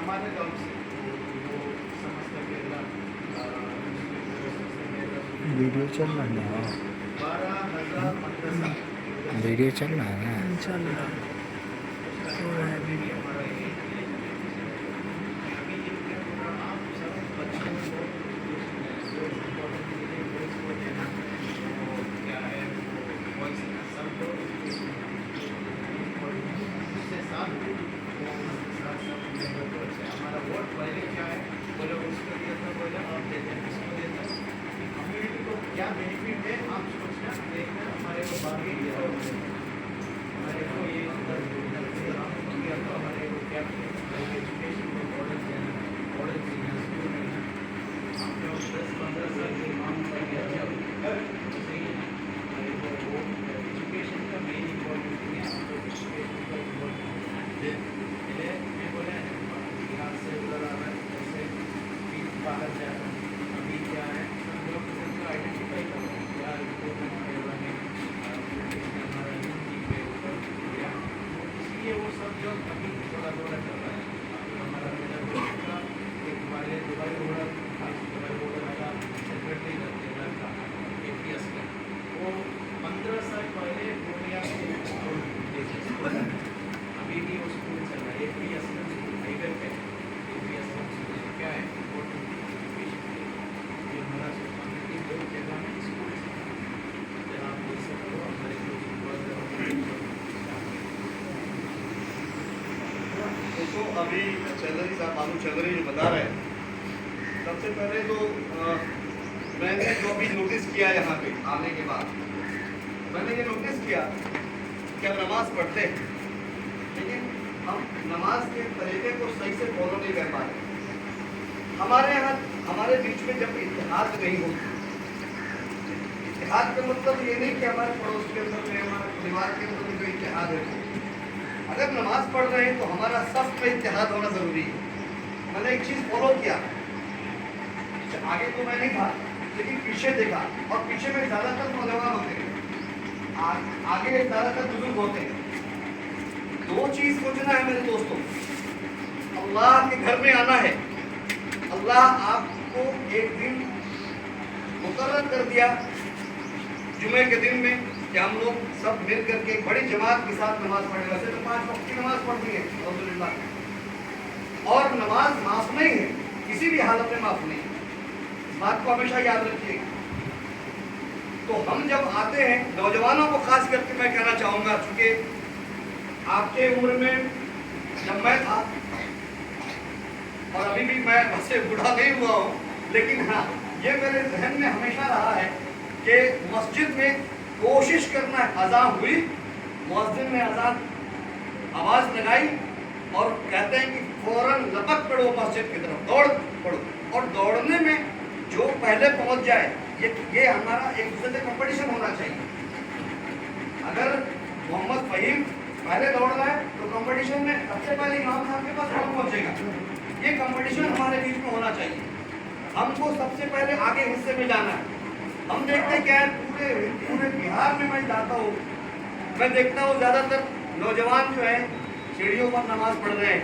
हमारे गाँव से वो समस्त केरला वीडियो चल रहा है 12,000 मदरसा वीडियो चल रहा है चल रहा हो रहा है वीडियो। हमारा वोट पहले क्या है बोले उसको दिया था, बोले आप देते हैं इसको देते हैं, कम्युनिटी को क्या बेनिफिट है आप सोचना, देखना हमारे को बाकी दिया हमारे को ये किया तो हमारे को क्या एजुकेशन को मॉडल देना, मॉडल देना स्कूल में हम जो 10-15 साल की मांग कर दिया जब सही है हमारे को वो एजुकेशन का मेन इम्पोर्टेंट है, हम लोग एजुकेशन का इम्पोर्टेंट है। मैं बोला यहाँ से उधर आ रहा है जैसे बाहर जा रहा है, अभी क्या है हम लोग उनको आइडेंटिफाई कर रहे हैं क्या इम्पोर्टेंट है हमारा हिंदी पे ऊपर या इसलिए वो सब जो अभी थोड़ा थोड़ा चल रहा है। हमारा मेरा दोस्त का एक हमारे दुबई रोड वाला सेक्रेटरी लड़का APS का वो 15 साल पहले पूर्णिया से अभी भी वो स्कूल चल रहा है APS हाईवे पे APS क्या है इम्पोर्टेंट एजुकेशन के ये हमारा कम्युनिटी दो जगह में स्कूल है जहाँ आप देख सकते हो हमारे जो तो अभी चौधरी साहब मालूम चौधरी जो बता रहे हैं, सबसे पहले तो मैंने जो अभी नोटिस किया यहाँ पे आने के बाद मैंने ये नोटिस किया कि हम नमाज पढ़ते हैं लेकिन हम नमाज के तरीके को सही से फॉलो नहीं कर पा रहे। हमारे यहाँ हमारे बीच में जब इत्तेहाद नहीं होती, इत्तेहाद का मतलब ये नहीं कि हमारे पड़ोस के अंदर में हमारे परिवार के अंदर में जो इत्तेहाद है, अगर नमाज पढ़ रहे हैं तो हमारा सफ में इत्तेहाद होना ज़रूरी है। मैंने एक चीज़ फॉलो किया, आगे तो मैं नहीं था लेकिन पीछे देखा और पीछे में ज़्यादातर नौजवान होते हैं, आगे ज़्यादातर बुजुर्ग होते हैं। दो चीज़ सोचना है मेरे दोस्तों, अल्लाह के घर में आना है। अल्लाह आपको एक दिन मुकर्रर कर दिया जुमे के दिन में कि हम लोग सब मिल करके एक बड़ी जमात के साथ नमाज पढ़े। वैसे तो 5 वक्त की नमाज पढ़ती है अल्हम्दुलिल्लाह, और नमाज माफ नहीं है, किसी भी हालत में माफ नहीं है, इस बात को हमेशा याद रखिएगा। तो हम जब आते हैं, नौजवानों को खास करके मैं कहना चाहूँगा, चूँकि आपके उम्र में जब मैं था और अभी भी मैं वैसे बूढ़ा नहीं हुआ हूँ, लेकिन हाँ ये मेरे जहन में हमेशा रहा है कि मस्जिद में कोशिश करना है, अज़ान हुई, मुअज्जिन ने अज़ान आवाज़ लगाई और कहते हैं कि फ़ौरन लपक पड़ो मस्जिद की तरफ, दौड़ पड़ो, और दौड़ने में जो पहले पहुंच जाए ये हमारा एक दूसरे से कंपटीशन होना चाहिए। अगर मोहम्मद फ़हीम पहले दौड़ रहा है तो कंपटीशन में सबसे पहले इमाम साहब के पास कौन पहुंचेगा, ये कंपटीशन हमारे बीच में होना चाहिए। हमको सबसे पहले आगे हिस्से में जाना है। हम देखते हैं क्या है, पूरे बिहार में मैं जाता हूँ, मैं देखता हूँ ज़्यादातर नौजवान जो है सीढ़ियों पर नमाज पढ़ रहे हैं,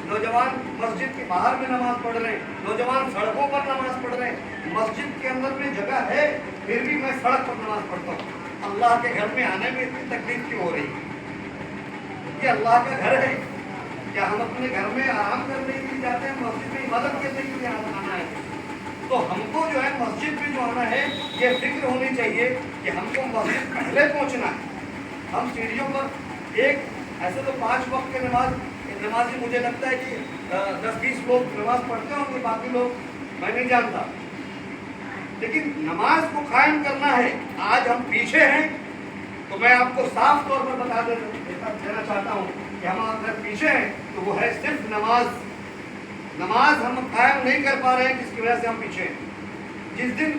नौजवान मस्जिद के बाहर में नमाज पढ़ रहे हैं, नौजवान सड़कों पर नमाज पढ़ रहे हैं। मस्जिद के अंदर में जगह है फिर भी मैं सड़क पर नमाज पढ़ता हूँ। अल्लाह के घर में आने में इतनी तकलीफ क्यों हो रही है? ये अल्लाह का घर है, क्या हम अपने घर में आराम करने के लिए जाते हैं, मस्जिद में इबादत करने के लिए आना है? तो हमको जो है मस्जिद में जो आना है ये फिक्र होनी चाहिए कि हमको मस्जिद पहले पहुंचना है। हम सीढ़ियों पर एक ऐसे तो 5 वक्त के नमाजी मुझे लगता है कि 10-20 लोग नमाज पढ़ते होंगे, बाकी लोग मैं नहीं जानता, लेकिन नमाज को कायम करना है। आज हम पीछे हैं तो मैं आपको साफ तौर पर बता देना चाहता हूँ कि हम अगर पीछे हैं तो वो है सिर्फ नमाज हम कायम नहीं कर पा रहे हैं, जिसकी वजह से हम पीछे हैं। जिस दिन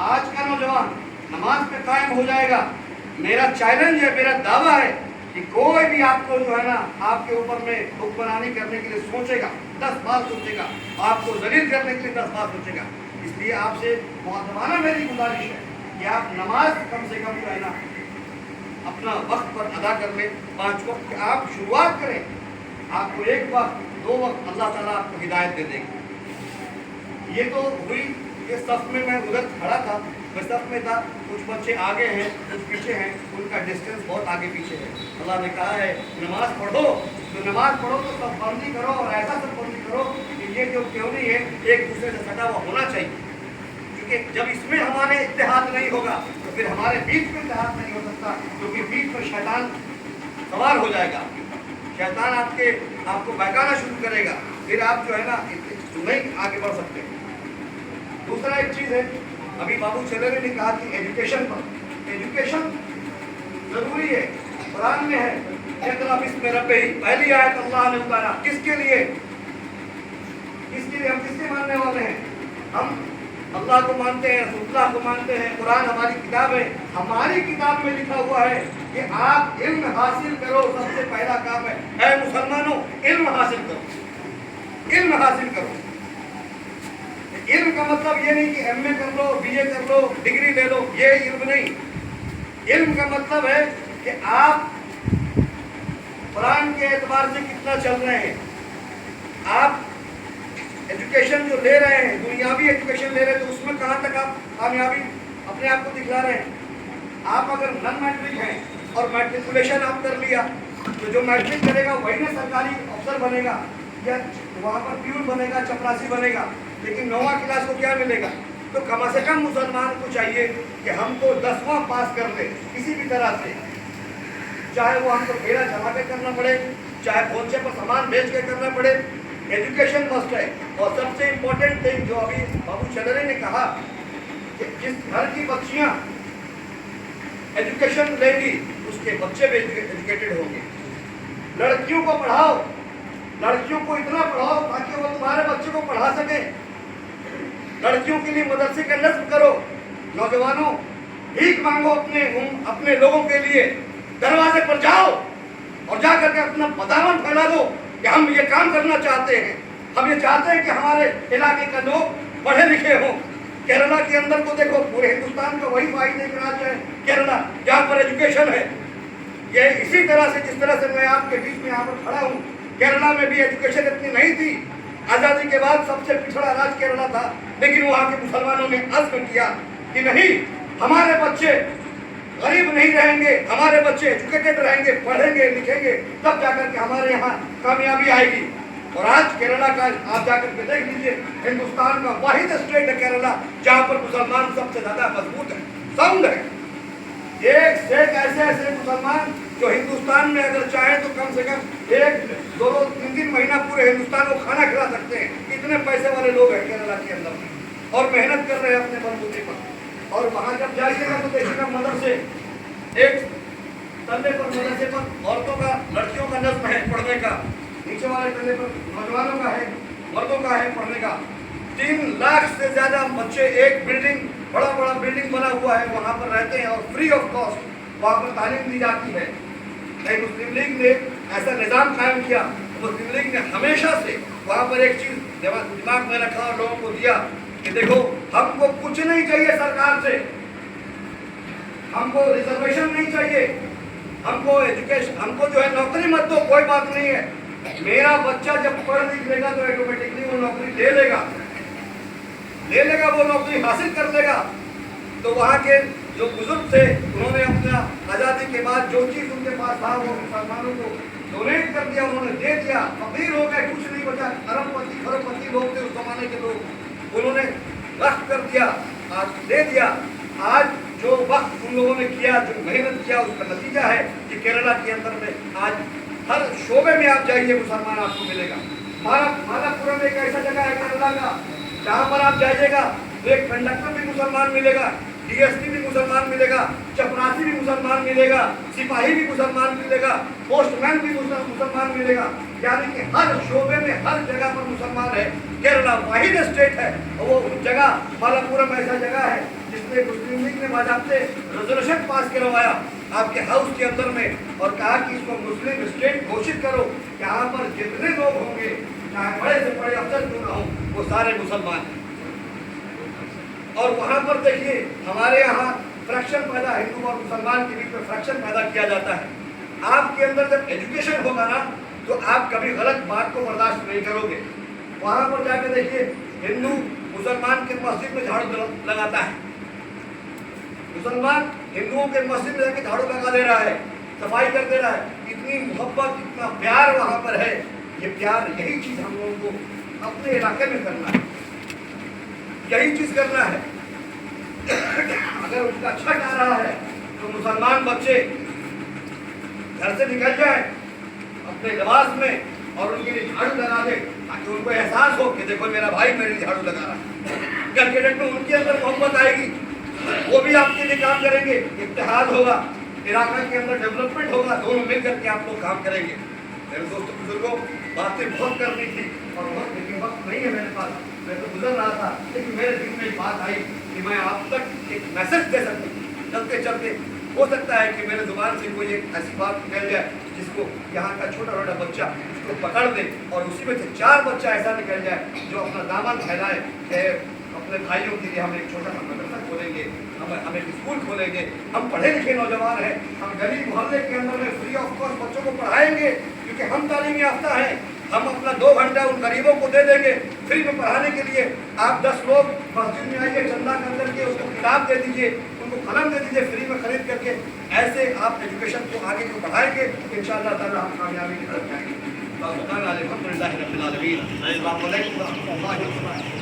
आज का नौजवान नमाज पे कायम हो जाएगा, मेरा चैलेंज है, मेरा दावा है कि कोई भी आपको जो है ना आपके ऊपर में हुक्मरानी करने के लिए सोचेगा 10 बार सोचेगा, आपको जलील करने के लिए 10 बार सोचेगा। इसलिए आपसे मुआज़माना मेरी गुजारिश है कि आप नमाज कम से कम जो है ना अपना वक्त पर अदा कर लें। 5 वक्त आप शुरुआत करें, आपको एक वक्त 2 वक्त अल्लाह ताला आपको हिदायत दे देगा। ये तो हुई, ये सफ में मैं उधर खड़ा था, मैं सफ में था, कुछ बच्चे आगे हैं कुछ पीछे हैं, उनका डिस्टेंस बहुत आगे पीछे है। अल्लाह ने कहा है नमाज पढ़ो, तो नमाज पढ़ो तो सब बंदी करो और ऐसा सब बंदी करो कि ये जो क्यों नहीं है एक दूसरे से सटा हुआ होना चाहिए, क्योंकि जब इसमें हमारे इत्तेहाद नहीं होगा तो फिर हमारे बीच में इत्तेहाद नहीं हो सकता, क्योंकि बीच में शैतान सवार हो जाएगा, शैतान आपको बहकाना शुरू करेगा, फिर आप जो है ना नहीं आगे बढ़ सकते। दूसरा एक चीज़ है, अभी बाबू चलेरे ने कहा कि एजुकेशन पर, एजुकेशन जरूरी है, कुरान में है इक़रा बिस्मि रब्बिक, पहली आयत अल्लाह ने उतारा, किसके लिए? हम किसके मानने वाले हैं? हम अल्लाह को मानते हैं, रसूलुल्लाह को मानते हैं, कुरान हमारी किताब है, हमारी किताब में लिखा हुआ है कि आप इल्म हासिल करो, सबसे पहला काम है, ऐ मुसलमानों इल्म हासिल करो, इल्म हासिल करो। इल्म का मतलब ये नहीं कि एमए कर लो, बीए कर लो, डिग्री ले लो, ये इल्म नहीं। इल्म का मतलब है कि आप कुरान के एतबार से कितना चल रहे हैं, आप एजुकेशन जो ले रहे हैं, दुनियावी एजुकेशन ले रहे हैं, तो उसमें कहाँ तक आप कामयाबी अपने आप को दिखला रहे हैं। आप अगर नॉन मैट्रिक हैं और मैट्रिकुलेशन आप कर लिया, तो जो मैट्रिक करेगा वही ना सरकारी अफसर बनेगा या वहाँ पर प्यून बनेगा, चपरासी बनेगा, लेकिन 9वां क्लास को क्या मिलेगा? तो कम से कम मुसलमान को चाहिए कि हमको 10वां पास कर ले किसी भी तरह से, चाहे वो हमको फेरा चला के करना पड़े, चाहे पहुंचे पर सामान बेच के करना पड़े, एजुकेशन मस्ट है। और सबसे इम्पोर्टेंट थिंग जो अभी बाबू चलेरे ने कहा कि जिस घर की बच्चियां एजुकेशन लेंगी उसके बच्चे भी एजुकेटेड होंगे। लड़कियों को पढ़ाओ, लड़कियों को इतना पढ़ाओ ताकि वो तुम्हारे बच्चे को पढ़ा सके। लड़कियों के लिए मदरसे का नस्ब करो। नौजवानों भीख मांगो अपने लोगों के लिए, दरवाजे पर जाओ और जा करके अपना बदामन फैला दो कि हम ये काम करना चाहते हैं, हम ये चाहते हैं कि हमारे इलाके का लोग पढ़े लिखे हों। केरला के अंदर को देखो, पूरे हिंदुस्तान का वही वाहिद एक राज्य है केरला जहाँ पर एजुकेशन है। ये इसी तरह से जिस तरह से मैं आपके बीच में यहाँ पर खड़ा हूँ, केरला में भी एजुकेशन इतनी नहीं थी। आज़ादी के बाद सबसे पिछड़ा राज्य केरला था, लेकिन वहाँ के मुसलमानों ने अज़्म किया कि नहीं, हमारे बच्चे गरीब नहीं रहेंगे, हमारे बच्चे एजुकेटेड रहेंगे, पढ़ेंगे लिखेंगे, तब जाकर के हमारे यहाँ कामयाबी आएगी। और आज केरला का आप जाकर के देख लीजिए, हिंदुस्तान का वाहिद स्टेट है केरला जहाँ पर मुसलमान सबसे ज़्यादा मजबूत है, साउंड है। एक से ऐसे मुसलमान जो हिंदुस्तान में अगर चाहे तो कम से कम 1-2-3 महीना पूरे हिंदुस्तान को खाना खिला सकते हैं, इतने पैसे वाले लोग हैं केरला के अंदर और मेहनत कर रहे हैं अपने बलबूते पर। और वहाँ जब जाइएगा तो देखिएगा मदरसे, एक तल्ले पर मदरसे पर औरतों का, लड़कियों का नस्ब है पढ़ने का, नीचे वाले तल्ले पर नौजवानों का है, मर्दों का है पढ़ने का। 3 लाख से ज़्यादा बच्चे, एक बिल्डिंग, बड़ा बिल्डिंग बना हुआ है, वहाँ पर रहते हैं और फ्री ऑफ कॉस्ट वहाँ पर तालीम दी जाती है। मुस्लिम लीग ने ऐसा निज़ाम कायम किया। मुस्लिम लीग ने हमेशा से वहाँ पर एक चीज़ दिमाग में रखा और लोगों को दिया कि देखो, हमको कुछ नहीं चाहिए सरकार से, हमको रिजर्वेशन नहीं चाहिए, हमको एजुकेशन, हमको जो है नौकरी मत दो, कोई बात नहीं है, मेरा बच्चा जब पढ़ लिख लेगा तो ऑटोमेटिकली वो नौकरी ले लेगा, वो नौकरी हासिल कर लेगा। तो वहाँ के जो बुजुर्ग थे उन्होंने अपना आज़ादी के बाद जो चीज़ उनके पास था वो मुसलमानों को डोनेट कर दिया, उन्होंने दे दिया। फकीर हो गए, कुछ नहीं बचा, अरबपति खरबपति लोग थे उस जमाने के लोग, उन्होंने वक्त कर दिया, आज दे दिया। आज जो वक्त उन लोगों ने किया, जो मेहनत किया, उसका नतीजा है कि केरला के अंदर में आज हर शोबे में आप जाइए मुसलमान आपको मिलेगा। मालापुरम एक ऐसा जगह है केरला का जहाँ पर आप जाइएगा तो एक कंडक्टर भी मुसलमान मिलेगा, डीएसपी भी मुसलमान मिलेगा, चपरासी भी मुसलमान मिलेगा, सिपाही भी मुसलमान मिलेगा, पोस्टमैन भी मुसलमान मिलेगा। यानी कि हर शोबे में हर जगह पर मुसलमान है। केरला वाहिद स्टेट है और वो जगह मालापुरम ऐसा जगह है जिसमें मुस्लिम लीग ने बाज़ाब्ते रेजोल्यूशन पास करवाया आपके हाउस के अंदर में और कहा कि इसको मुस्लिम स्टेट घोषित करो। यहाँ पर जितने लोग होंगे, चाहे बड़े से बड़े अफसर क्यों ना हो, वो सारे मुसलमान हैं। और वहाँ पर देखिए हमारे यहाँ फ्रैक्शन पैदा, हिंदू और मुसलमान के बीच में फ्रैक्शन पैदा किया जाता है। आपके अंदर जब एजुकेशन होगा ना تو آپ کبھی غلط بات کو برداشت نہیں کرو گے. وہاں پر جا کے دیکھیے ہندو مسلمان کی مسجد میں جھاڑو لگاتا ہے, مسلمان ہندوؤں کے مسجد میں جا کے جھاڑو لگا دے رہا ہے, صفائی کر دے رہا ہے. اتنی محبت, اتنا پیار وہاں پر ہے. یہ پیار, یہی چیز ہم لوگوں کو اپنے علاقے میں کرنا ہے, یہی چیز کرنا ہے. اگر اس کا اچھا آ رہا ہے تو مسلمان بچے گھر سے نکل جائیں اپنے لباس میں اور ان کے لیے جھاڑو لگا دے, تاکہ ان کو احساس ہو کہ دیکھو میرا بھائی میرے لیے جھاڑو لگا رہا ہے. کل کے ڈیٹ میں ان کے اندر محبت آئے گی, وہ بھی آپ کے لیے کام کریں گے, اتحاد ہوگا, علاقہ کے اندر ڈیولپمنٹ ہوگا, دونوں مل کر کے آپ لوگ کام کریں گے. میرے دوستوں بزرگوں, باتیں بہت کرنی تھی اور وقت, لیکن وقت نہیں ہے میرے پاس. میں تو گزر رہا تھا, لیکن میرے دل میں ایک بات آئی کہ میں آپ تک ایک میسج دے سکوں. چلتے چلتے ہو سکتا ہے کہ میرے زبان سے کوئی ایک ایسی بات نکل جائے جس کو یہاں کا چھوٹا چھوٹا بچہ اس کو پکڑ دے, اور اسی میں سے 4 بچہ ایسا نکل جائے جو اپنا دامن پھیلائے کہ اپنے بھائیوں کے لیے ہم ایک چھوٹا سا مدرسہ کھولیں گے, ہم ایک اسکول کھولیں گے. ہم پڑھے لکھے نوجوان ہیں, ہم گلی محلے کے اندر میں فری آف کاسٹ بچوں کو پڑھائیں گے, کیونکہ ہم تعلیم یافتہ ہیں. ہم اپنا 2 گھنٹہ ان غریبوں کو دے دیں گے فری میں پڑھانے کے لیے. آپ 10 لوگ مسجد میں آئیے, چندہ کر کے اس کو کتاب دے دیجیے, ان کو قلم دے دیجیے فری میں خرید کر کے. ایسے آپ ایجوکیشن کو آگے کو بڑھائیں گے, انشاءاللہ تعالی ہم کامیابی کی طرف جائیں گے. الحمدللہ رب العالمین. السلام علیکم و رحمۃ اللہ وبرکاتہ.